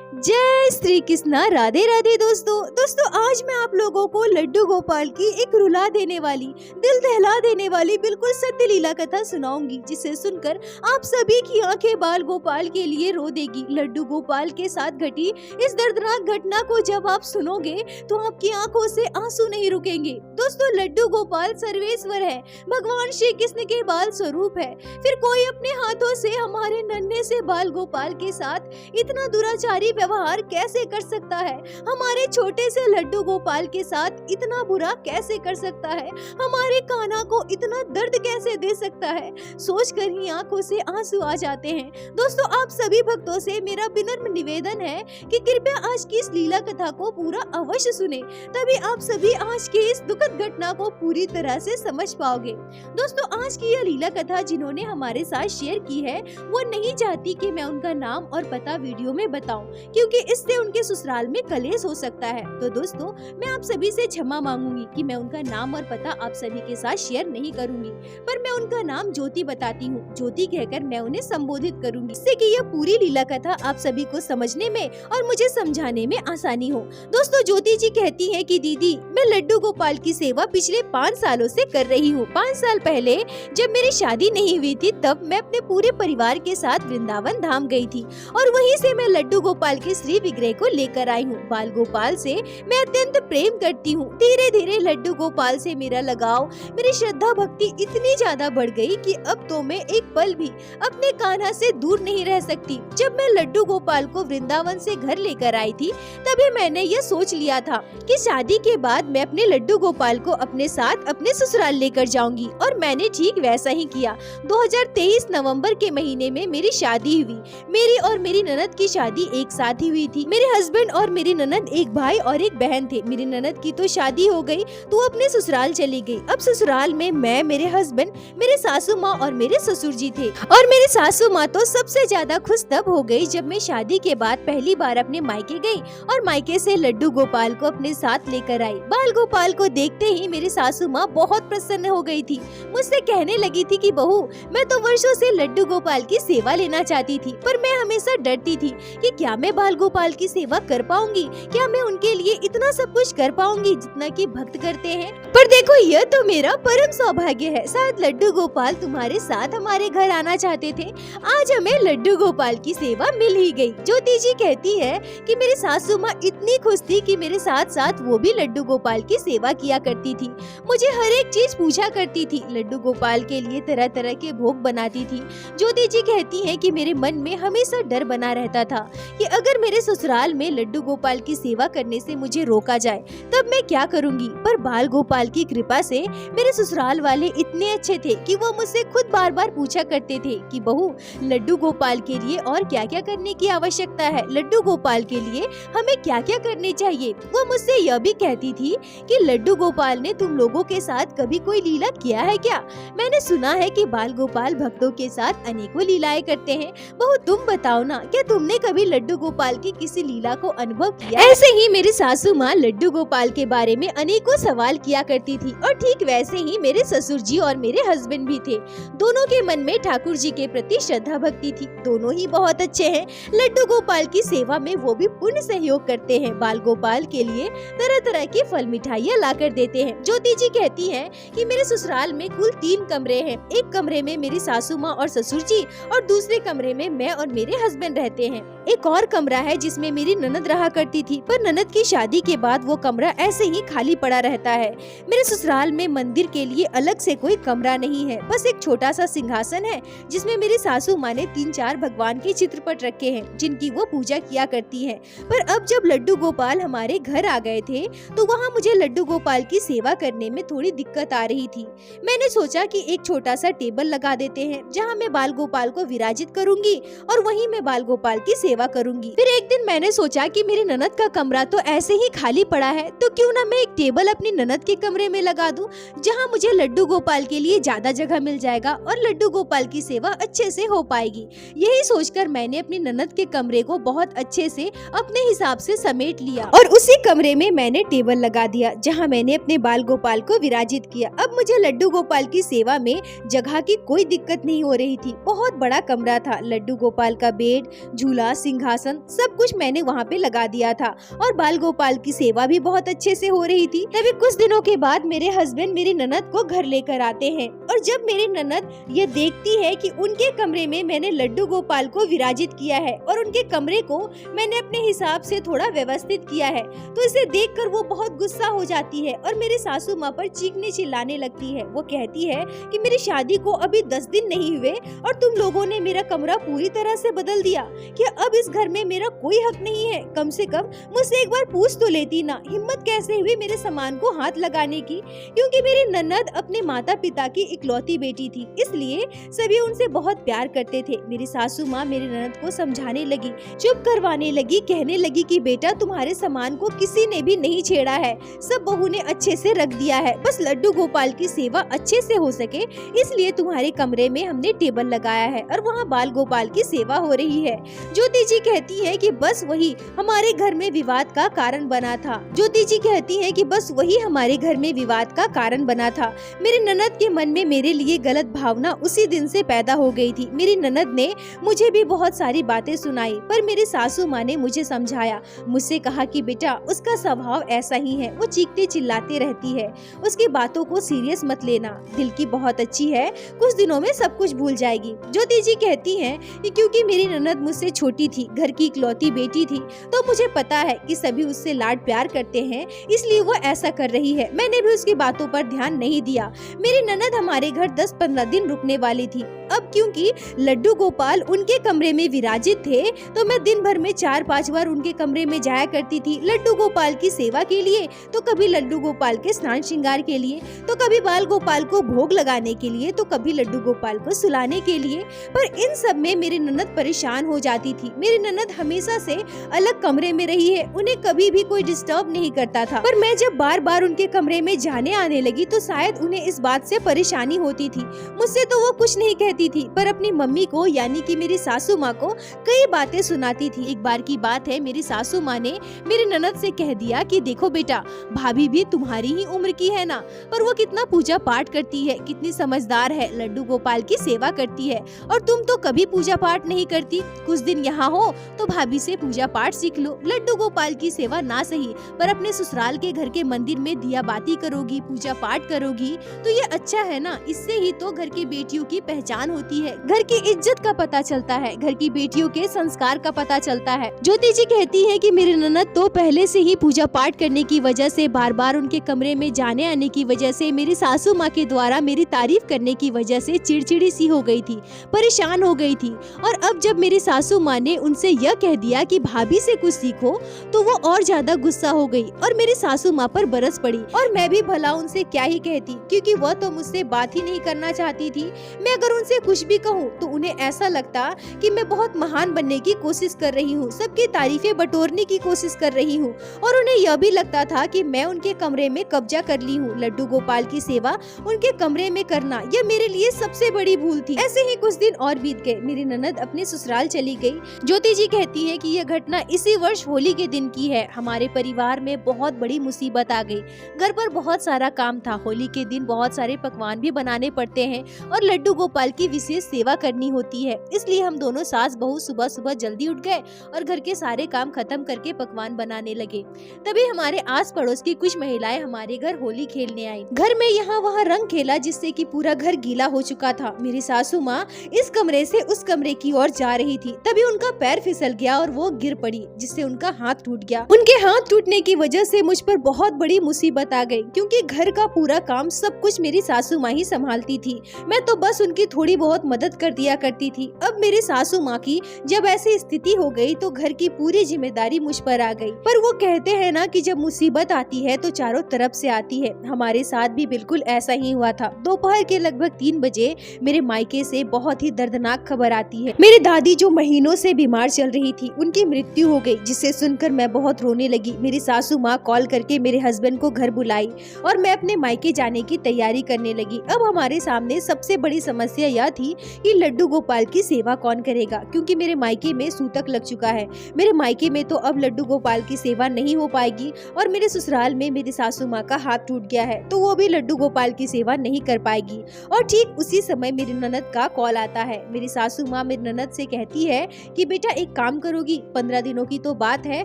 जय श्री कृष्णा, राधे राधे। दोस्तों आज मैं आप लोगों को लड्डू गोपाल की एक रुला देने वाली, दिल दहला देने वाली बिल्कुल सत्य लीला कथा सुनाऊंगी, जिसे सुनकर आप सभी की आंखें बाल गोपाल के लिए रो देगी। लड्डू गोपाल के साथ घटी इस दर्दनाक घटना को जब आप सुनोगे तो आपकी आंखों से आंसू नहीं रुकेंगे। दोस्तों, लड्डू गोपाल सर्वेश्वर है, भगवान श्री कृष्ण के बाल स्वरूप है। फिर कोई अपने हाथों से हमारे नन्हे से बाल गोपाल के साथ इतना दुराचारी व्यवहार कैसे कर सकता है? हमारे छोटे से लड्डू गोपाल के साथ इतना बुरा कैसे कर सकता है? हमारे कान्हा को इतना दर्द कैसे दे सकता है? सोचकर ही आंखों से आंसू आ जाते हैं। दोस्तों, आप सभी भक्तों से मेरा विनम्र निवेदन है कि कृपया आज की इस लीला कथा को पूरा अवश्य सुने, तभी आप सभी आज की इस दुखद घटना को पूरी तरह से समझ पाओगे। दोस्तों, आज की यह लीला कथा जिन्होंने हमारे साथ शेयर की है, वो नहीं चाहती कि मैं उनका नाम और पता वीडियो में बताऊं, क्योंकि इससे उनके ससुराल में कलेश हो सकता है। तो दोस्तों, मैं आप सभी से क्षमा मांगूंगी कि मैं उनका नाम और पता आप सभी के साथ शेयर नहीं करूंगी, पर मैं उनका नाम ज्योति बताती हूँ। ज्योति कहकर मैं उन्हें संबोधित करूंगी, इससे कि यह पूरी लीला कथा आप सभी को समझने में और मुझे समझाने में आसानी हो। दोस्तों, ज्योति जी कहती है कि दीदी, मैं लड्डू गोपाल की सेवा पिछले 5 सालों से कर रही हूँ। 5 साल पहले जब मेरी शादी नहीं हुई थी, तब मैं अपने पूरे परिवार के साथ वृंदावन धाम गई थी और वहीं से मैं लड्डू गोपाल के श्री विग्रह को लेकर आई हूँ। बाल गोपाल से मैं अत्यंत प्रेम करती हूँ। धीरे धीरे लड्डू गोपाल से मेरा लगाव, मेरी श्रद्धा भक्ति इतनी ज्यादा बढ़ गई कि अब तो मैं एक पल भी अपने कान्हा से दूर नहीं रह सकती। जब मैं लड्डू गोपाल को वृंदावन से घर लेकर आई थी, तभी मैंने यह सोच लिया था कि शादी के बाद मैं अपने लड्डू गोपाल को अपने साथ अपने ससुराल लेकर जाऊंगी, और मैंने ठीक वैसा ही किया। 2023 नवंबर के महीने में मेरी शादी हुई। मेरी और मेरी ननद की शादी एक साथ ही हुई थी। मेरे हस्बैंड और मेरी ननद एक भाई और एक बहन थे। मेरी ननद की तो शादी हो गई, तो अपने ससुराल चली गई। अब ससुराल में मैं, मेरे हस्बैंड, मेरे सासू माँ और मेरे ससुर जी थे। और मेरी सासू माँ तो सबसे ज्यादा खुश तब हो गई जब मैं शादी के बाद पहली बार अपने मायके गई और मायके से लड्डू गोपाल को अपने साथ लेकर आई। बाल गोपाल को देखते ही मेरी सासू माँ बहुत प्रसन्न हो गई थी। मुझसे कहने लगी थी कि बहू, मैं तो वर्षों से लड्डू गोपाल की सेवा लेना चाहती थी, पर मैं हमेशा डरती थी कि क्या मैं बाल गोपाल की सेवा कर पाऊंगी, क्या मैं उनके लिए इतना सब कुछ कर पाऊंगी जितना कि भक्त करते हैं। पर देखो, यह तो मेरा परम सौभाग्य है। शायद लड्डू गोपाल तुम्हारे साथ हमारे घर आना चाहते थे। आज हमें लड्डू गोपाल की सेवा मिल ही गई। ज्योति जी कहती है कि मेरी सासू माँ इतनी खुश थी कि मेरे साथ साथ वो भी लड्डू गोपाल की सेवा किया करती थी। मुझे हर एक चीज पूछा करती थी, लड्डू गोपाल के लिए तरह तरह के भोग बनाती थी। ज्योति जी कहती है कि मेरे मन में हमेशा डर बना रहता था कि अगर मेरे ससुराल में लड्डू गोपाल की सेवा करने से मुझे रोका जाए, तब मैं क्या करूंगी। पर बाल गोपाल की कृपा से मेरे ससुराल वाले इतने अच्छे थे कि वो मुझसे खुद बार बार पूछा करते थे कि बहू, लड्डू गोपाल के लिए और क्या क्या करने की आवश्यकता है, लड्डू गोपाल के लिए हमें क्या क्या करने चाहिए। वो मुझसे यह भी कहती थी कि लड्डू गोपाल ने तुम लोगों के साथ कभी कोई लीला किया है क्या? मैंने सुना है कि बाल गोपाल भक्तों के साथ अनेकों लीलाएं करते हैं। बहू, तुम बताओ ना, क्या तुमने कभी लड्डू गोपाल की किसी लीला को अनुभव किया? ऐसे ही मेरी सासू माँ लड्डू गोपाल के बारे में अनेकों सवाल किया करती थी, और ठीक वैसे ही मेरे ससुर जी और मेरे हस्बैंड भी थे। दोनों के मन में ठाकुर जी के प्रति श्रद्धा भक्ति थी। दोनों ही बहुत अच्छे हैं। लड्डू गोपाल की सेवा में वो भी पूर्ण सहयोग करते हैं। बाल गोपाल के लिए तरह तरह की फल मिठाइयाँ ला कर देते हैं। ज्योति जी कहती है कि मेरे ससुराल में कुल 3 कमरे हैं। एक कमरे में मेरी सासू माँ और ससुर जी, और दूसरे कमरे में मैं और मेरे हस्बैंड रहते हैं। एक और कमरा है जिसमें मेरी ननद रहा करती थी, पर ननद की शादी के बाद वो कमरा ऐसे ही खाली पड़ा रहता है। मेरे ससुराल में मंदिर के लिए अलग से कोई कमरा नहीं है, बस एक छोटा सा सिंहासन है जिसमें मेरी सासू माँ ने 3-4 भगवान के चित्रपट रखे हैं, जिनकी वो पूजा किया करती है। पर अब जब लड्डू गोपाल हमारे घर आ गए थे, तो वहाँ मुझे लड्डू गोपाल की सेवा करने में थोड़ी दिक्कत आ रही थी। मैंने सोचा कि एक छोटा सा टेबल लगा देते हैं, जहाँ मैं बाल गोपाल को विराजित करूंगी और वहीं मैं बाल गोपाल की सेवा करूंगी। फिर एक दिन मैंने सोचा कि मेरी ननद का कमरा तो ऐसे ही खाली पड़ा है, तो क्यों ना मैं एक टेबल अपने अपनी ननद के कमरे में लगा दूं, जहां मुझे लड्डू गोपाल के लिए ज्यादा जगह मिल जाएगा और लड्डू गोपाल की सेवा अच्छे से हो पाएगी। यही सोचकर मैंने अपनी ननद के कमरे को बहुत अच्छे से अपने हिसाब से समेट लिया और उसी कमरे में मैंने टेबल लगा दिया, जहां मैंने अपने बाल गोपाल को विराजित किया। अब मुझे लड्डू गोपाल की सेवा में जगह की कोई दिक्कत नहीं हो रही थी। बहुत बड़ा कमरा था, लड्डू गोपाल का बेड, झूला, सिंहासन सब कुछ मैंने वहाँ पे लगा दिया था और बाल गोपाल की सेवा भी बहुत अच्छे से हो रही थी। तभी कुछ दिनों के बाद मेरे हस्बैंड मेरी ननद को घर लेकर आते हैं और जब मेरी ननद ये देखती है कि उनके कमरे में मैंने लड्डू गोपाल को विराजित किया है और उनके कमरे को मैंने अपने हिसाब से थोड़ा व्यवस्थित किया है, तो इसे देखकर वो बहुत गुस्सा हो जाती है और मेरी सासू माँ पर चीखने चिल्लाने लगती है। वो कहती है कि मेरी शादी को अभी 10 दिन नहीं हुए और तुम लोगों ने मेरा कमरा पूरी तरह से बदल दिया कि अब इस घर में मेरा कोई हक नहीं है। कम से कम मुझसे एक बार पूछ तो लेती ना, हिम्मत कैसे हुई मेरे सामान को हाथ लगाने की। क्योंकि मेरी ननद अपने माता पिता की इकलौती बेटी थी, इसलिए सभी उनसे बहुत प्यार करते थे। मेरी सासू माँ मेरी ननद को समझाने लगी, चुप करवाने लगी, कहने लगी कि बेटा तुम्हारे सामान को किसी ने भी नहीं छेड़ा है, सब बहू ने अच्छे से रख दिया है, बस लड्डू गोपाल की सेवा अच्छे से हो सके इसलिए तुम्हारे कमरे में हमने टेबल लगाया है और वहाँ बाल गोपाल की सेवा हो रही है। ज्योति जी कहती है कि बस वही हमारे घर में विवाद का कारण बना था। ज्योति जी कहती है कि बस वही हमारे घर में विवाद का कारण बना था। मेरी ननद के मन में मेरे लिए गलत भावना उसी दिन से पैदा हो गई थी। मेरी ननद ने मुझे भी बहुत सारी बातें सुनाई, पर मेरी सासू माँ ने मुझे समझाया, मुझसे कहा कि बेटा उसका स्वभाव ऐसा ही है, वो चीखते चिल्लाते रहती है, उसकी बातों को सीरियस मत लेना, दिल की बहुत अच्छी है, कुछ दिनों में सब कुछ भूल जाएगी। ज्योति जी कहती हैं कि क्योंकि मेरी ननद मुझसे छोटी थी, घर की इकलौती बेटी थी, तो मुझे पता है कि सभी उससे लाड प्यार करते हैं, इसलिए वो ऐसा कर रही है। मैंने भी उसकी बातों पर ध्यान नहीं दिया। मेरी ननद हमारे घर 10-15 दिन रुकने वाली थी। अब क्योंकि लड्डू गोपाल उनके कमरे में विराजित थे, तो मैं दिन भर में 4-5 बार उनके कमरे में जाया करती थी, लड्डू गोपाल की सेवा के लिए, तो कभी लड्डू गोपाल के स्नान श्रृंगार के लिए, तो कभी बाल गोपाल को भोग लगाने के लिए, तो कभी लड्डू गोपाल को सुलाने के लिए। पर इन सब में मेरी ननद परेशान हो जाती थी। मेरी ननद हमेशा से अलग कमरे में रही है, उन्हें कभी भी कोई डिस्टर्ब नहीं करता था, पर मैं जब बार बार उनके कमरे में जाने आने लगी तो शायद उन्हें इस बात से परेशानी होती थी। मुझसे तो वो कुछ नहीं कहती थी, पर अपनी मम्मी को यानी कि मेरी सासू माँ को कई बातें सुनाती थी। एक बार की बात है, मेरी सासू माँ ने मेरी ननद से कह दिया कि देखो बेटा, भाभी भी तुम्हारी ही उम्र की है ना, पर वो कितना पूजा पाठ करती है, कितनी समझदार है, लड्डू गोपाल की सेवा करती है, और तुम तो कभी पूजा पाठ नहीं करती। कुछ दिन यहाँ हो तो भाभी से पूजा पाठ सीख लो। लड्डू गोपाल की सेवा ना सही, पर अपने ससुराल के घर के मंदिर में दिया बाती करोगी, पूजा पाठ करोगी, तो ये अच्छा है ना। इससे ही तो घर की बेटियों की पहचान होती है, घर की इज्जत का पता चलता है, घर की बेटियों के संस्कार का पता चलता है। ज्योति जी कहती है कि मेरी ननद तो पहले से ही पूजा पाठ करने की वजह से, बार बार उनके कमरे में जाने आने की वजह से, मेरी सासू माँ के द्वारा मेरी तारीफ करने की वजह से चिड़चिड़ी सी हो गई थी, परेशान हो गई थी। और अब जब मेरी सासू माँ ने उनसे यह कह दिया कि भाभी से कुछ सीखो, तो वो और ज्यादा गुस्सा हो गई और मेरी सासू माँ पर बरस पड़ी। और मैं भी भला उनसे क्या ही कहती, क्योंकि वह तो मुझसे बात ही नहीं करना चाहती थी। मैं अगर उनसे कुछ भी कहूँ तो उन्हें ऐसा लगता कि मैं बहुत महान बनने की कोशिश कर रही हूँ, सबकी तारीफें बटोरने की कोशिश कर रही हूँ, और उन्हें यह भी लगता था कि मैं उनके कमरे में कब्जा कर ली हूँ। लड्डू गोपाल की सेवा उनके कमरे में करना, यह मेरे लिए सबसे बड़ी भूल थी। ऐसे ही कुछ दिन और बीत गए। मेरी ननद अपने ससुराल चली गई। ज्योति जी कहती है कि यह घटना इसी वर्ष होली के दिन की है। हमारे परिवार में बहुत बड़ी मुसीबत आ गई, घर पर बहुत सारा काम था। होली के दिन बहुत सारे पकवान भी बनाने पड़ते हैं और लड्डू गोपाल की विशेष सेवा करनी होती है, इसलिए हम दोनों सास बहू सुबह सुबह जल्दी उठ गए और घर के सारे काम खत्म करके पकवान बनाने लगे। तभी हमारे आस पड़ोस की कुछ महिलाएं हमारे घर होली खेलने आई। घर में यहाँ वहाँ रंग खेला, जिससे कि पूरा घर गीला हो चुका था। मेरी सासू माँ इस कमरे से उस कमरे की ओर जा रही थी, तभी उनका पैर फिसल गया और वो गिर पड़ी, जिससे उनका हाथ टूट गया। उनके हाथ टूटने की वजह से मुझ पर बहुत बड़ी मुसीबत आ गई, क्योंकि घर का पूरा काम सब कुछ मेरी सासू माँ ही संभालती थी। मैं तो बस उनकी थोड़ी थोड़ी बहुत मदद कर दिया करती थी। अब मेरी सासू माँ की जब ऐसी स्थिति हो गई तो घर की पूरी जिम्मेदारी मुझ पर आ गई। पर वो कहते हैं ना कि जब मुसीबत आती है तो चारों तरफ से आती है। हमारे साथ भी बिल्कुल ऐसा ही हुआ था। दोपहर के लगभग 3 बजे मेरे मायके से बहुत ही दर्दनाक खबर आती है। मेरी दादी जो महीनों से बीमार चल रही थी, उनकी मृत्यु हो गई, जिसे सुनकर मैं बहुत रोने लगी। मेरी सासू माँ कॉल करके मेरे हस्बैंड को घर बुलाई और मैं अपने मायके जाने की तैयारी करने लगी। अब हमारे सामने सबसे बड़ी समस्या यह थी कि लड्डू गोपाल की सेवा कौन करेगा, क्योंकि मेरे मायके में सूतक लग चुका है। मेरे मायके में तो अब लड्डू गोपाल की सेवा नहीं हो पाएगी और मेरे ससुराल में मेरी सासू माँ का हाथ टूट गया है, तो वो भी लड्डू गोपाल की सेवा नहीं कर पाएगी। और ठीक उसी समय मेरी ननद का कॉल आता है। मेरी सासू माँ मेरी ननद से कहती है कि बेटा एक काम करोगी, 15 दिनों की तो बात है,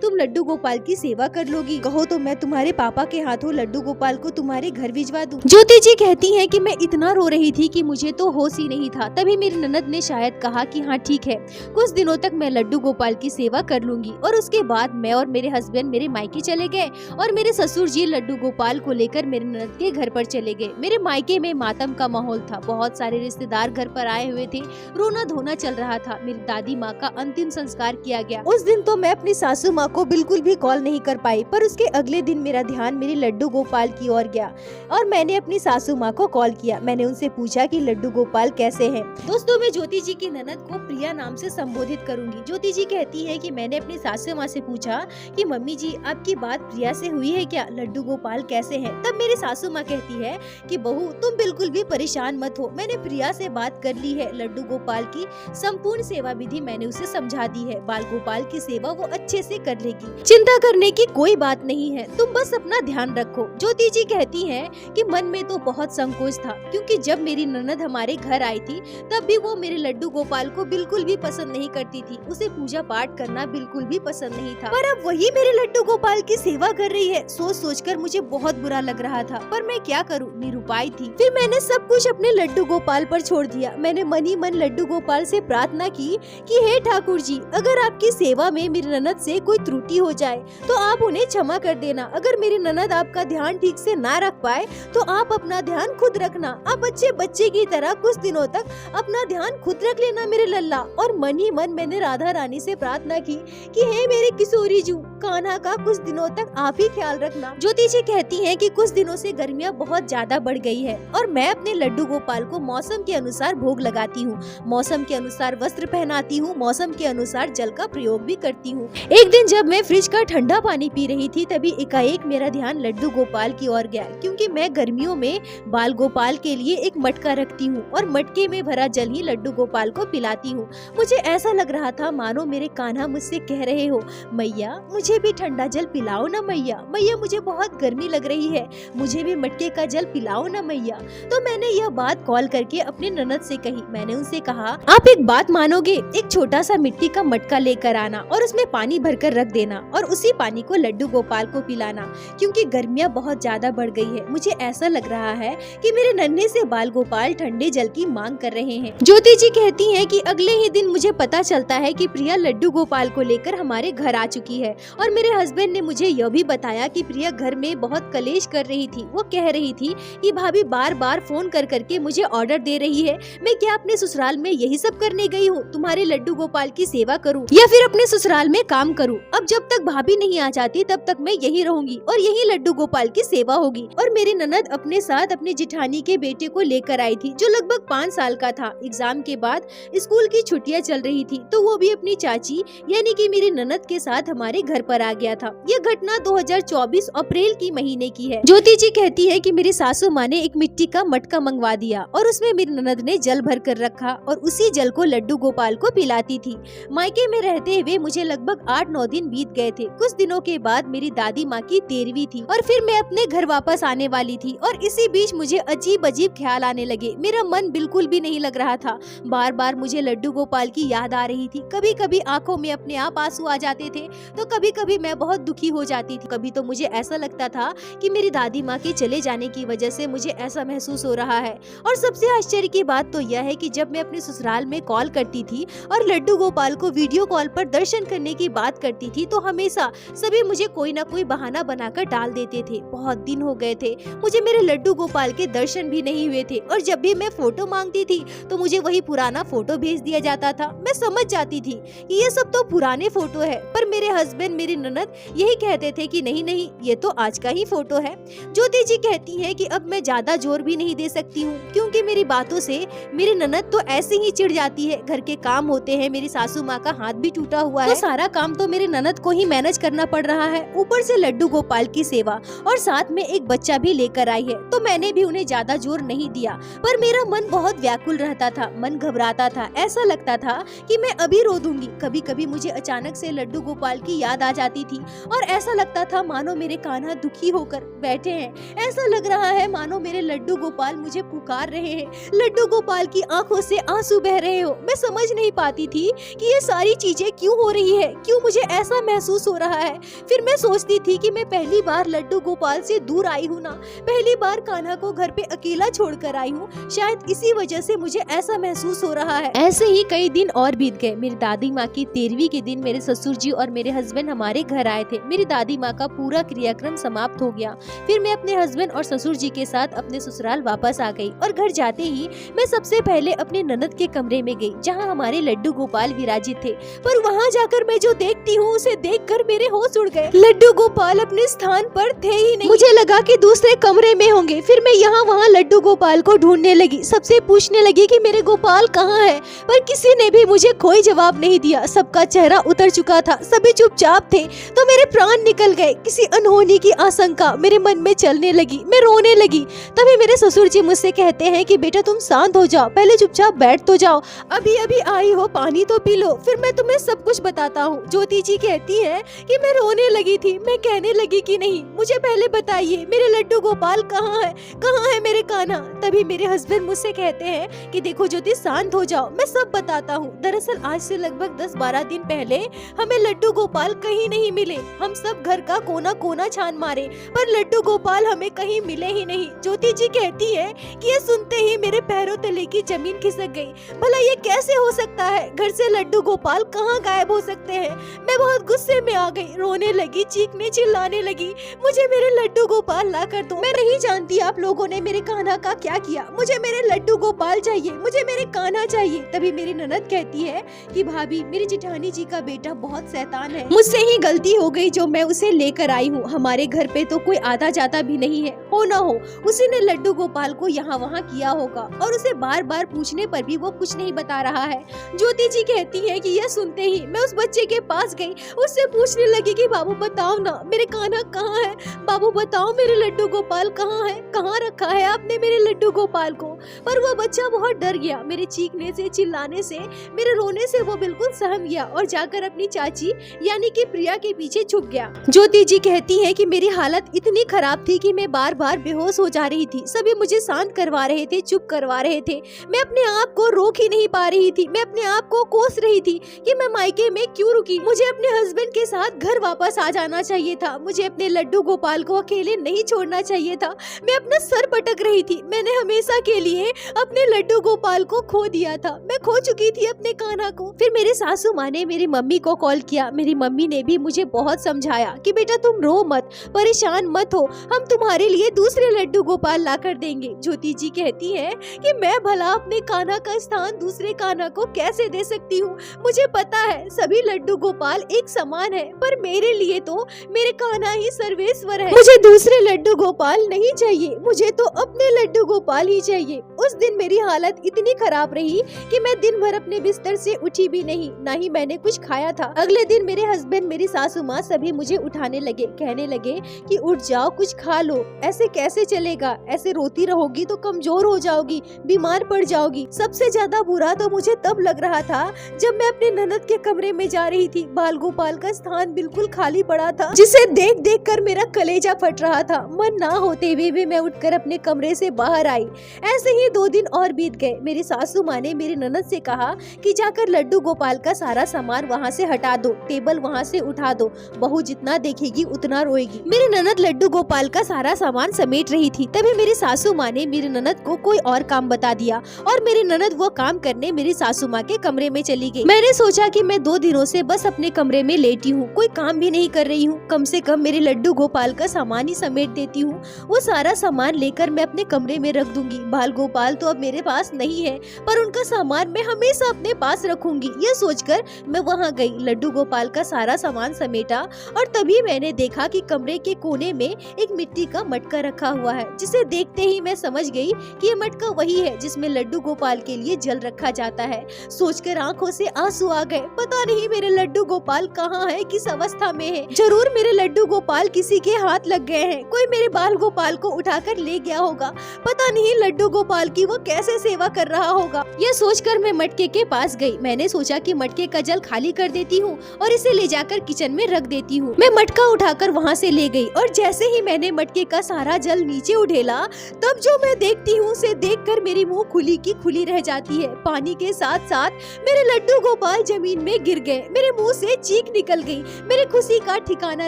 तुम लड्डू गोपाल की सेवा कर लोगी, कहो तो मैं तुम्हारे पापा के हाथों लड्डू गोपाल को तुम्हारे घर भिजवा दूं। ज्योति जी कहती हैं कि मैं इतना रो रही थी कि मुझे तो होश ही नहीं था। तभी मेरी ननद ने शायद कहा कि हाँ ठीक है, कुछ दिनों तक मैं लड्डू गोपाल की सेवा कर लूंगी। और उसके बाद मैं और मेरे हस्बैंड मेरे मायके चले गए और मेरे ससुर जी लड्डू गोपाल को लेकर मेरे ननद के घर पर चले गए। मेरे मायके में मातम का माहौल था, बहुत सारे रिश्तेदार घर पर आए हुए थे, रोना धोना चल रहा था। मेरी दादी माँ का अंतिम संस्कार किया गया। उस दिन तो मैं अपनी सासू माँ को बिल्कुल भी कॉल नहीं कर पाई, पर उसके अगले दिन मेरा ध्यान मेरे लड्डू गोपाल की ओर गया और मैंने अपनी सासू माँ को कॉल किया। मैंने उनसे पूछा कि लड्डू गोपाल कैसे हैं। दोस्तों, मैं ज्योति जी की ननद को प्रिया नाम से संबोधित करूंगी। ज्योति जी कहती है कि मैंने अपनी सासू माँ से पूछा कि मम्मी जी आपकी बात प्रिया से हुई है क्या, लड्डू गोपाल कैसे हैं? तब मेरी सासू माँ कहती है कि बहू तुम बिल्कुल भी परेशान मत हो, मैंने प्रिया से बात कर ली है। लड्डू गोपाल की संपूर्ण सेवा विधि मैंने उसे समझा दी है। बाल गोपाल की सेवा वो अच्छे से कर लेगी, चिंता करने की कोई बात नहीं है, तुम बस अपना ध्यान रखो। ज्योति जी कहती हैं कि मन में तो बहुत संकोच था, क्योंकि जब मेरी ननद हमारे घर आई थी तब भी वो मेरे लड्डू गोपाल को बिल्कुल भी पसंद नहीं करती थी, उसे पूजा पाठ करना बिल्कुल भी पसंद नहीं था। पर अब वही मेरे लड्डू गोपाल की सेवा कर रही है। सोच सोचकर मुझे बहुत बुरा लग रहा था, पर मैं क्या करूं, निरुपाय थी। फिर मैंने सब कुछ अपने लड्डू गोपाल पर छोड़ दिया। मैंने मन ही मन लड्डू गोपाल से प्रार्थना की कि हे ठाकुर जी, अगर आपकी सेवा में मेरी ननद से कोई त्रुटि हो जाए तो आप उन्हें क्षमा कर देना। अगर मेरी ननद आपका ध्यान ठीक से ना रख पाए तो आप अपना ध्यान खुद रखना। आप अच्छे बच्चे की तरह कुछ दिनों तक अपना ध्यान खुद रख लेना मेरे लल्ला। और मन ही मन मैंने राधा रानी से प्रार्थना की कि हे मेरे किशोरी जू, कान्हा का कुछ दिनों तक आप ही ख्याल रखना। ज्योति जी कहती हैं कि कुछ दिनों से गर्मियाँ बहुत ज्यादा बढ़ गई है और मैं अपने लड्डू गोपाल को मौसम के अनुसार भोग लगाती हूँ, मौसम के अनुसार वस्त्र पहनाती हूँ, मौसम के अनुसार जल का प्रयोग भी करती हूँ। एक दिन जब मैं फ्रिज का ठंडा पानी पी रही थी तभी एकाएक मेरा ध्यान लड्डू गोपाल की ओर गया, क्योंकि मैं गर्मियों में बाल गोपाल के लिए एक मटका रखती हूँ और मटके में भरा जल ही लड्डू गोपाल को पिलाती हूँ। मुझे ऐसा लग रहा था मानो मेरे कान्हा मुझसे कह रहे हो, मैया मुझे भी ठंडा जल पिलाओ ना मैया, मैया मुझे बहुत गर्मी लग रही है, मुझे भी मटके का जल पिलाओ ना मैया। तो मैंने यह बात कॉल करके अपनी ननद से कही। मैंने उनसे कहा, आप एक बात मानोगे, एक छोटा सा मिट्टी का मटका लेकर आना और उसमें पानी भरकर रख देना और उसी पानी को लड्डू गोपाल को पिलाना, क्योंकि गर्मियाँ बहुत ज्यादा बढ़ गई है। मुझे ऐसा लग रहा है कि मेरे नन्हे से बाल गोपाल ठंडे जल की मांग कर रहे हैं। ज्योति जी कहती हैं कि अगले ही दिन मुझे पता चलता है कि प्रिया लड्डू गोपाल को लेकर हमारे घर आ चुकी है और मेरे हस्बैंड ने मुझे यह भी बताया कि प्रिया घर में बहुत कलेश कर रही थी। वो कह रही थी कि भाभी बार बार फोन कर करके मुझे ऑर्डर दे रही है, मैं क्या अपने ससुराल में यही सब करने गई हूँ, तुम्हारे लड्डू गोपाल की सेवा करूँ या फिर अपने ससुराल में काम करूँ। अब जब तक भाभी नहीं आ जाती तब तक मैं यही रहूंगी और यही लड्डू गोपाल की सेवा होगी। और मेरी ननद अपने साथ अपनी जिठानी के बेटे को लेकर आई थी जो लगभग 5 साल का था। एग्जाम के बाद स्कूल की छुट्टियां चल रही थी तो वो भी अपनी चाची यानी कि मेरी ननद के साथ हमारे घर पर आ गया था। ये घटना 2024 अप्रैल की महीने की है। ज्योति जी कहती है कि मेरी सासू माँ ने एक मिट्टी का मटका मंगवा दिया और उसमें मेरी ननद ने जल भर कर रखा और उसी जल को लड्डू गोपाल को पिलाती थी। मायके में रहते हुए मुझे लगभग 8-9 दिन बीत गए थे। कुछ दिनों के बाद मेरी दादी माँ की 13वीं थी और फिर मैं अपने घर वापस आने वाली थी और इसी बीच मुझे अजीब अजीब ख्याल आने लगे। मेरा मन बिल्कुल भी नहीं लग रहा था। बार बार मुझे लड्डू गोपाल की याद आ रही थी। कभी कभी आंखों में अपने आप आंसू आ जाते थे तो कभी कभी मैं बहुत दुखी हो जाती थी। कभी तो मुझे ऐसा लगता था कि मेरी दादी माँ के चले जाने की वजह से मुझे ऐसा महसूस हो रहा है। और सबसे आश्चर्य की बात तो यह है कि जब मैं अपने ससुराल में कॉल करती थी और लड्डू गोपाल को वीडियो कॉल पर दर्शन करने की बात करती थी तो हमेशा सभी मुझे कोई ना कोई बहाना बनाकर डाल देते थे। बहुत दिन हो गए थे मुझे मेरे लड्डू गोपाल के दर्शन भी नहीं हुए थे और जब भी मैं फोटो मांगती थी तो मुझे वही पुराना फोटो भेज दिया जाता था। मैं समझ जाती थी कि ये सब तो पुराने फोटो है, पर मेरे हस्बैंड मेरी ननद यही कहते थे कि नहीं नहीं ये तो आज का ही फोटो है। ज्योति जी कहती है कि अब मैं ज्यादा जोर भी नहीं दे सकती हूँ, क्योंकि मेरी बातों से मेरी ननद तो ऐसे ही चिढ़ जाती है। घर के काम होते हैं, मेरी सासू माँ का हाथ भी टूटा हुआ है, तो सारा काम तो मेरे ननद को ही मैनेज करना पड़ रहा है। ऊपर से लड्डू गोपाल की सेवा और साथ में एक बच्चा भी लेकर आई है, तो मैंने भी उन्हें ज्यादा जोर नहीं दिया। पर मेरा मन बहुत व्याकुल रहता था, मन घबराता था, ऐसा लगता था कि मैं अभी रो दूंगी। कभी कभी मुझे अचानक से लड्डू गोपाल की याद आ जाती थी और ऐसा लगता था मानो मेरे कान्हा दुखी होकर बैठे हैं। ऐसा लग रहा है मानो मेरे लड्डू गोपाल मुझे पुकार रहे हैं। लड्डू गोपाल की आंखों से आंसू बह रहे हो। मैं समझ नहीं पाती थी कि ये सारी चीजें क्यों हो रही है, क्यों मुझे ऐसा महसूस हो रहा है। फिर मैं सोचती थी कि मैं पहली बार लड्डू गोपाल से दूर आई हूँ ना, पहली बार कान्हा को घर पे अकेला छोड़कर आई हूँ, शायद इसी वजह से मुझे ऐसा महसूस हो रहा है। ऐसे ही कई दिन और बीत गए। मेरी दादी माँ की 13वीं के दिन मेरे ससुर जी और मेरे हस्बैंड हमारे घर आए थे। मेरी दादी माँ का पूरा क्रियाक्रम समाप्त हो गया। फिर मैं अपने हस्बैंड और ससुर जी के साथ अपने ससुराल वापस आ गई और घर जाते ही मैं सबसे पहले अपने ननद के कमरे में गई, जहाँ हमारे लड्डू गोपाल विराजित थे। पर वहाँ जाकर मैं जो देखती हूँ उसे देखकर मेरे होश उड़ गए। लड्डू गोपाल अपने स्थान पर थे ही नहीं। मुझे लगा कि दूसरे कमरे में होंगे। फिर मैं यहाँ वहाँ लड्डू गोपाल को ढूंढने लगी, सबसे पूछने लगी कि मेरे गोपाल कहाँ है, पर किसी ने भी मुझे कोई जवाब नहीं दिया। सबका चेहरा उतर चुका था, सभी चुपचाप थे। तो मेरे प्राण निकल गए। किसी अनहोनी की आशंका मेरे मन में चलने लगी, मैं रोने लगी। तभी मेरे ससुर जी मुझसे कहते हैं कि बेटा तुम शांत हो जाओ, पहले चुपचाप बैठ तो जाओ, अभी अभी आई हो, पानी तो पी लो, फिर मैं तुम्हें सब कुछ बताता हूँ। ज्योति जी कहती है कि मैं रोने लगी थी। मैं कहने लगी कि नहीं, मुझे पहले बताइए मेरे लड्डू गोपाल कहाँ है मेरे कान्हा। तभी मेरे हस्बैंड मुझसे कहते हैं कि देखो ज्योति शांत हो जाओ, मैं सब बताता हूँ। दरअसल आज से लगभग 10-12 दिन पहले हमें लड्डू गोपाल कहीं नहीं मिले। हम सब घर का कोना कोना छान मारे, पर लड्डू गोपाल हमें कहीं मिले ही नहीं। ज्योति जी कहती है कि ये सुनते ही मेरे पैरों तले की जमीन खिसक गई। भला ये कैसे हो सकता है, घर से लड्डू गोपाल कहाँ गायब हो सकते हैं। मैं बहुत गुस्से में आ गई, रोने लगी, चीखने चिल्लाने लगी, मुझे मेरे लड्डू गोपाल ला कर दो। मैं नहीं जानती आप लोगों ने मेरे कान्हा का क्या किया, मुझे मेरे लड्डू गोपाल चाहिए, मुझे मेरे कान्हा चाहिए। तभी मेरी ननद कहती है कि भाभी मेरी जिठानी जी का बेटा बहुत शैतान है, मुझसे ही गलती हो गई जो मैं उसे लेकर आई हूँ। हमारे घर पे तो कोई आता जाता भी नहीं है, हो ना हो उसी ने लड्डू गोपाल को यहाँ वहाँ किया होगा, और उसे बार बार पूछने पर भी वो कुछ नहीं बता रहा है। ज्योति जी कहती है कि यह सुनते ही मैं उस बच्चे के पास गई, उससे पूछने लगी कि बाबू बताओ ना मेरे कान्हा कहाँ है, बाबू बताओ मेरे लड्डू गोपाल कहाँ है, कहाँ रखा है आपने मेरे लड्डू गोपाल को। पर वो बच्चा बहुत डर गया, मेरे चीखने से, चिल्लाने से, मेरे रोने से वो बिल्कुल सहम गया और जाकर अपनी चाची यानी कि प्रिया के पीछे छुप गया। ज्योति जी कहती है कि मेरी हालत इतनी खराब थी कि मैं बार बार बेहोश हो जा रही थी। सभी मुझे शांत करवा रहे थे, चुप करवा रहे थे, मैं अपने आप को रोक ही नहीं पा रही थी। मैं अपने आप को कोस रही थी कि मैं मायके में क्यों रुकी, मुझे अपने हस्बैंड के साथ घर वापस आ जाना चाहिए था, मुझे अपने लड्डू गोपाल को अकेले नहीं छोड़ना चाहिए था। मैं अपना सर पटक रही थी, मैंने हमेशा के लिए अपने लड्डू गोपाल को खो दिया था, मैं खो चुकी थी अपने कान्हा को। फिर मेरे सासू माँ ने मेरी मम्मी को कॉल किया। मेरी मम्मी ने भी मुझे बहुत समझाया कि बेटा तुम रो मत, परेशान मत हो, हम तुम्हारे लिए दूसरे लड्डू गोपाल ला कर देंगे। ज्योति जी कहती है कि मैं भला अपने कान्हा का स्थान दूसरे कान्हा को कैसे दे सकती हूँ। मुझे पता है सभी लड्डू गोपाल एक समान है, पर मेरे लिए तो मेरे कान्हा ही सर्वेश्वर है। मुझे दूसरे लड्डू गोपाल नहीं चाहिए, मुझे तो अपने लड्डू गोपाल ही चाहिए। उस दिन मेरी हालत इतनी खराब रही कि मैं दिन भर अपने बिस्तर से उठी भी नहीं, ना ही मैंने कुछ खाया था। अगले दिन मेरे हस्बैंड, मेरी सासू माँ सभी मुझे उठाने लगे, कहने लगे कि उठ जाओ, कुछ खा लो, ऐसे कैसे चलेगा, ऐसे रोती रहोगी तो कमजोर हो जाओगी, बीमार पड़ जाओगी। सबसे ज्यादा बुरा तो मुझे तब लग रहा था जब मैं अपने ननद के कमरे में जा रही थी। बाल गोपाल का स्थान बिल्कुल खाली पड़ा था, जिसे देख देख कर मेरा कलेजा फट रहा था। मन ना होते हुए भी मैं उठकर अपने कमरे से बाहर आई। ऐसे ही 2 दिन और बीत गए। मेरी सासू माँ ने मेरी ननद से कहा कि जाकर लड्डू गोपाल का सारा सामान वहाँ से हटा दो, टेबल वहाँ से उठा दो, बहू जितना देखेगी उतना रोएगी। मेरी ननद लड्डू गोपाल का सारा सामान समेट रही थी। तभी मेरी सासू माँ ने मेरी ननद को कोई और काम बता दिया और मेरी ननद वो काम करने मेरी सासू माँ के कमरे में चली गई। मैंने सोचा कि मैं 2 दिनों से बस अपने कमरे में लेटी हूँ, कोई काम भी नहीं कर रही हूँ, कम से कम मेरे लड्डू गोपाल का सामान ही समेट देती हूँ। वो सारा सामान लेकर मैं अपने कमरे में रख दूंगी। बाल गोपाल तो अब मेरे पास नहीं है, पर उनका सामान मैं हमेशा अपने पास रखूंगी। यह सोचकर मैं वहाँ गई, लड्डू गोपाल का सारा सामान समेटा और तभी मैंने देखा कि कमरे के कोने में एक मिट्टी का मटका रखा हुआ है, जिसे देखते ही मैं समझ गई कि ये मटका वही है जिसमें लड्डू गोपाल के लिए जल रखा जाता है। सोचकर आंखों से आंसू आ गए। पता नहीं मेरे लड्डू गोपाल कहाँ है, किस अवस्था में है। जरूर मेरे लड्डू गोपाल किसी के हाथ लग गए हैं, कोई मेरे बाल गोपाल को उठाकर ले गया होगा। पता नहीं लड्डू गोपाल की वो कैसे सेवा कर रहा होगा। यह सोचकर मैं मटके के पास गई। मैंने सोचा कि मटके का जल खाली कर देती हूँ और इसे ले जाकर किचन में रख देती हूँ। मैं मटका उठाकर वहाँ से ले गई और जैसे ही मैंने मटके का सारा जल नीचे उठेला, तब जो मैं देखती हूँ उसे देखकर मेरी मुंह खुली की खुली रह जाती है। पानी के साथ साथ मेरे लड्डू गोपाल जमीन में गिर गए। मेरे मुंह से चीख निकल गई। मेरी खुशी का ठिकाना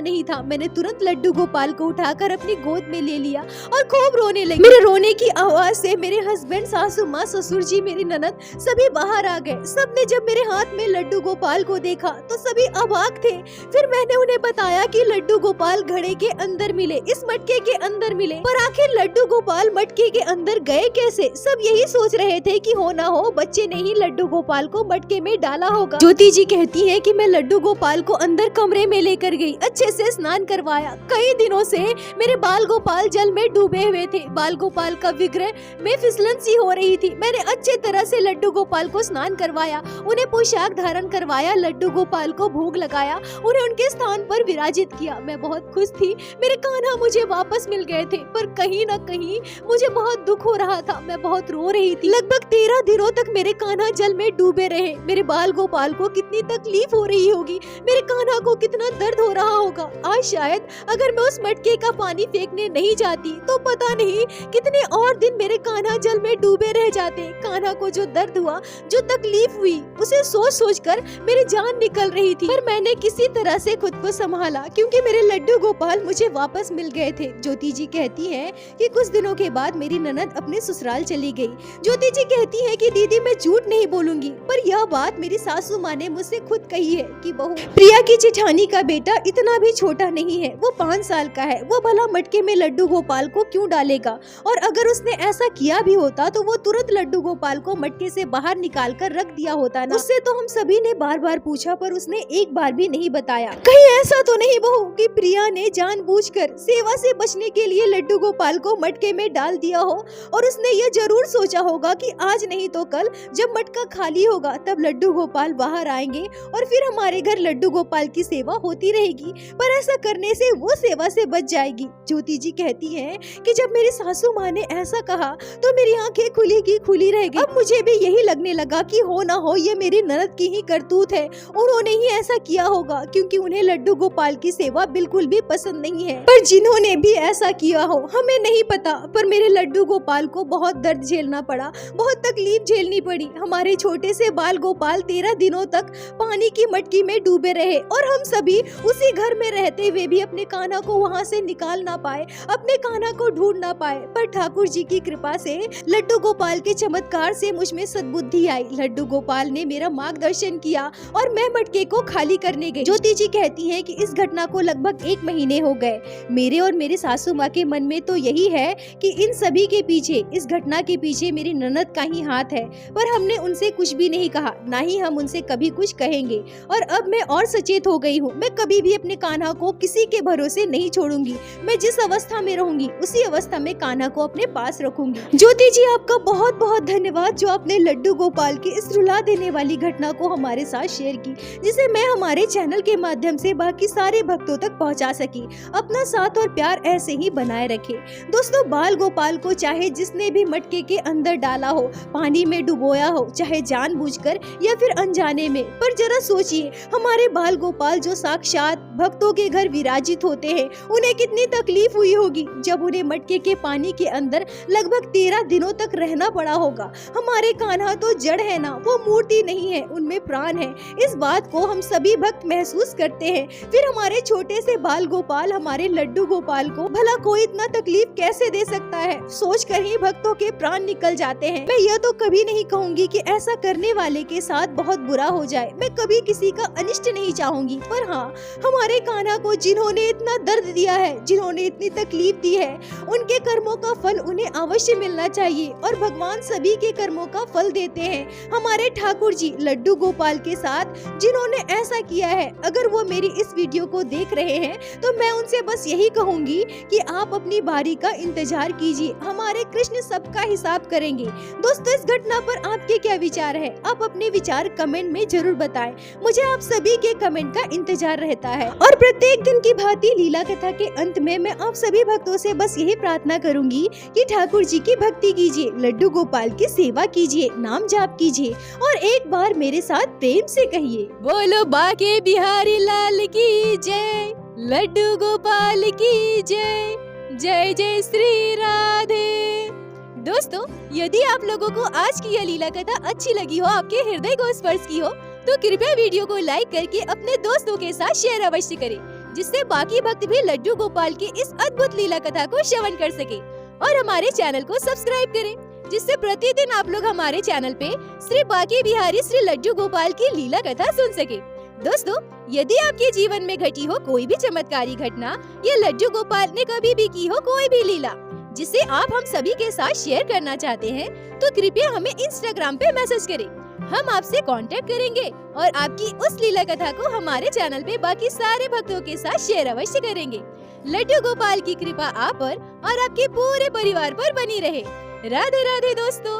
नहीं था। मैंने तुरंत लड्डू गोपाल को उठाकर अपनी गोद में ले लिया और खूब रोने लगी। मेरे रोने की आवाज से मेरे हस्बैंड, सासू माँ, ससुर जी, मेरी ननद सभी बाहर आ गए। सबने जब मेरे हाथ में लड्डू गोपाल को देखा तो सभी अवाक थे। फिर मैंने उन्हें बताया कि लड्डू गोपाल घड़े के अंदर मिले, इस मटके के अंदर मिले। पर आखिर लड्डू गोपाल मटके के अंदर गए कैसे? सब यही सोच रहे थे कि हो ना हो बच्चे ने ही लड्डू गोपाल को मटके में डाला होगा। ज्योति जी कहती है कि मैं लड्डू गोपाल को अंदर कमरे में लेकर गई, अच्छे से स्नान करवाया। कई दिनों से मेरे बाल गोपाल जल में डूबे हुए थे। बाल गोपाल का विग्रह में फिसलन सी हो रही थी। मैंने अच्छे तरह से लड्डू गोपाल को स्नान करवाया, उन्हें पोशाक धारण करवाया, लड्डू गोपाल को भोग लगाया, उन्हें उनके स्थान पर विराजित किया। मैं बहुत खुश थी। मेरे कान्हा मुझे वापस मिल गए थे, पर कहीं न कहीं मुझे बहुत दुख हो रहा था। मैं बहुत रो रही थी। लगभग 13 दिनों तक मेरे कान्हा जल में डूबे रहे। मेरे बाल गोपाल को कितनी तकलीफ हो रही होगी, मेरे कान्हा को कितना दर्द हो रहा होगा। आज शायद अगर मैं उस मटके का पानी फेंकने नहीं जाती तो पता नहीं कितने और दिन मेरे कान्हा जल में डूबे रह जाते। कान्हा को जो दर्द हुआ, जो तकलीफ हुई, उसे सोच सोच कर मेरी जान निकल रही थी। पर मैंने किसी तरह से खुद को संभाला क्योंकि मेरे लड्डू गोपाल मुझे वापस मिल गए थे। ज्योति जी कहती है कि कुछ दिनों के बाद मेरी ननद अपने ससुराल चली गई। ज्योति जी कहती है कि दीदी मैं झूठ नहीं बोलूंगी, पर यह बात मेरी सासू माँ ने मुझसे खुद कही है कि बहू, प्रिया की जेठानी का बेटा इतना भी छोटा नहीं है, वो 5 साल का है। वो भला मटके में लड्डू गोपाल को क्यों डालेगा? और अगर उसने ऐसा किया भी होता तो वो तुरंत लड्डू गोपाल को मटके से बाहर निकाल कर रख दिया होता ना। उससे तो हम सभी ने बार बार पूछा, पर उसने एक बार भी नहीं बताया। कहीं ऐसा तो नहीं बहू कि प्रिया ने जानबूझकर सेवा से बचने के लिए लड्डू गोपाल को मटके में डाल दिया हो और उसने ये जरूर सोचा होगा कि आज नहीं तो कल जब मटका खाली होगा तब लड्डू गोपाल बाहर आएंगे और फिर हमारे घर लड्डू गोपाल की सेवा होती रहेगी। पर ऐसा करने से वो सेवा से बच जाएगी। ज्योति जी कहती है कि जब मेरी सासू माँ ने ऐसा कहा तो मेरी आंखें खुली की खुली रह गई। अब मुझे भी यही लगने लगा कि हो ना हो ये मेरी ननद की ही करतूत है, उन्होंने ही ऐसा किया होगा क्योंकि उन्हें लड्डू गोपाल की सेवा बिल्कुल भी पसंद नहीं है। पर जिन्होंने भी ऐसा किया हो हमें नहीं पता, पर मेरे लड्डू गोपाल को बहुत दर्द झेलना पड़ा, बहुत तकलीफ झेलनी पड़ी। हमारे छोटे से बाल गोपाल 13 दिनों तक पानी की मटकी में डूबे रहे और हम सभी उसी घर में रहते हुए भी अपने कान्हा को वहाँ से निकाल ना पाए, अपने कान्हा को ढूंढ ना पाए। पर ठाकुर जी की कृपा से, लड्डू गोपाल के चमत्कार से मुझ में सद्बुद्धि आई। लड्डू गोपाल ने मेरा मार्गदर्शन किया और मैं मटके को खाली करने गई। ज्योति जी कहती है कि इस घटना को लगभग 1 महीने हो गए। मेरे और मेरे सासू माँ के मन में तो यही है कि इन सभी के पीछे, इस घटना के पीछे मेरी ननद का ही हाथ है। पर हमने उनसे कुछ भी नहीं कहा, ना ही हम उनसे कभी कुछ कहेंगे। और अब मैं और सचेत हो गई हूँ। मैं कभी भी अपने कान्हा को किसी के भरोसे नहीं छोड़ूंगी। मैं जिस अवस्था में रहूंगी उसी अवस्था में कान्हा को अपने पास रखूंगी। ज्योति जी आपका बहुत बहुत धन्यवाद जो आपने लड्डू गोपाल की इस रुला देने वाली घटना को हमारे साथ शेयर की, जिसे मैं हमारे चैनल के माध्यम से बाकी सारे भक्तों तक पहुंचा सकी। अपना साथ और प्यार ऐसे ही बनाए रखे। दोस्तों, बाल गोपाल को चाहे जिसने भी मटके के अंदर डाला हो, पानी में डुबोया हो, चाहे जानबूझकर या फिर अनजाने में, पर जरा सोचिए हमारे बाल गोपाल जो साक्षात भक्तों के घर विराजित होते हैं, उन्हें कितनी तकलीफ हुई होगी जब उन्हें मटके के पानी के अंदर लगभग 13 दिनों तक रहना पड़ा होगा। हमारे कान्हा तो जड़ है ना, वो मूर्ति नहीं है, उनमें प्राण है। इस बात को हम सभी भक्त महसूस करते हैं। फिर हमारे छोटे छोटे से बाल गोपाल हमारे लड्डू गोपाल को भला कोई इतना तकलीफ कैसे दे सकता है, सोच कर ही भक्तों के प्राण निकल जाते हैं। मैं यह तो कभी नहीं कहूँगी कि ऐसा करने वाले के साथ बहुत बुरा हो जाए, मैं कभी किसी का अनिष्ट नहीं चाहूंगी, पर हाँ, हमारे कान्हा को जिन्होंने इतना दर्द दिया है, जिन्होंने इतनी तकलीफ दी है, उनके कर्मों का फल उन्हें अवश्य मिलना चाहिए और भगवान सभी के कर्मों का फल देते हैं। हमारे ठाकुर जी लड्डू गोपाल के साथ जिन्होंने ऐसा किया है, अगर वो मेरी इस वीडियो को देख रहे हैं तो मैं उनसे बस यही कहूंगी कि आप अपनी बारी का इंतजार कीजिए, हमारे कृष्ण सबका हिसाब करेंगे। दोस्तों, इस घटना पर आपके क्या विचार है? आप अपने विचार कमेंट में जरूर बताएं। मुझे आप सभी के कमेंट का इंतजार रहता है। और प्रत्येक दिन की भांति लीला कथा के अंत में मैं आप सभी भक्तों से बस यही प्रार्थना करूंगी कि ठाकुर जी की भक्ति कीजिए, लड्डू गोपाल की सेवा कीजिए, नाम जाप कीजिए और एक बार मेरे साथ प्रेम से कहिए, बोलो बाके बिहारी लाल की जय, लड्डू गोपाल की जय, जय जय श्री राधे। दोस्तों, यदि आप लोगों को आज की यह लीला कथा अच्छी लगी हो, आपके हृदय को स्पर्श की हो, तो कृपया वीडियो को लाइक करके अपने दोस्तों के साथ शेयर अवश्य करें, जिससे बाकी भक्त भी लड्डू गोपाल की इस अद्भुत लीला कथा को श्रवण कर सके। और हमारे चैनल को सब्सक्राइब करें, जिससे प्रतिदिन आप लोग हमारे चैनल पे श्री बाके बिहारी श्री लड्डू गोपाल की लीला कथा सुन सके। दोस्तों, यदि आपके जीवन में घटी हो कोई भी चमत्कारी घटना या लड्डू गोपाल ने कभी भी की हो कोई भी लीला जिसे आप हम सभी के साथ शेयर करना चाहते हैं, तो कृपया हमें इंस्टाग्राम पे मैसेज करें। हम आपसे कांटेक्ट करेंगे और आपकी उस लीला कथा को हमारे चैनल पे बाकी सारे भक्तों के साथ शेयर अवश्य करेंगे। लड्डू गोपाल की कृपा आप पर और आपके पूरे परिवार पर बनी रहे। राधे राधे दोस्तों।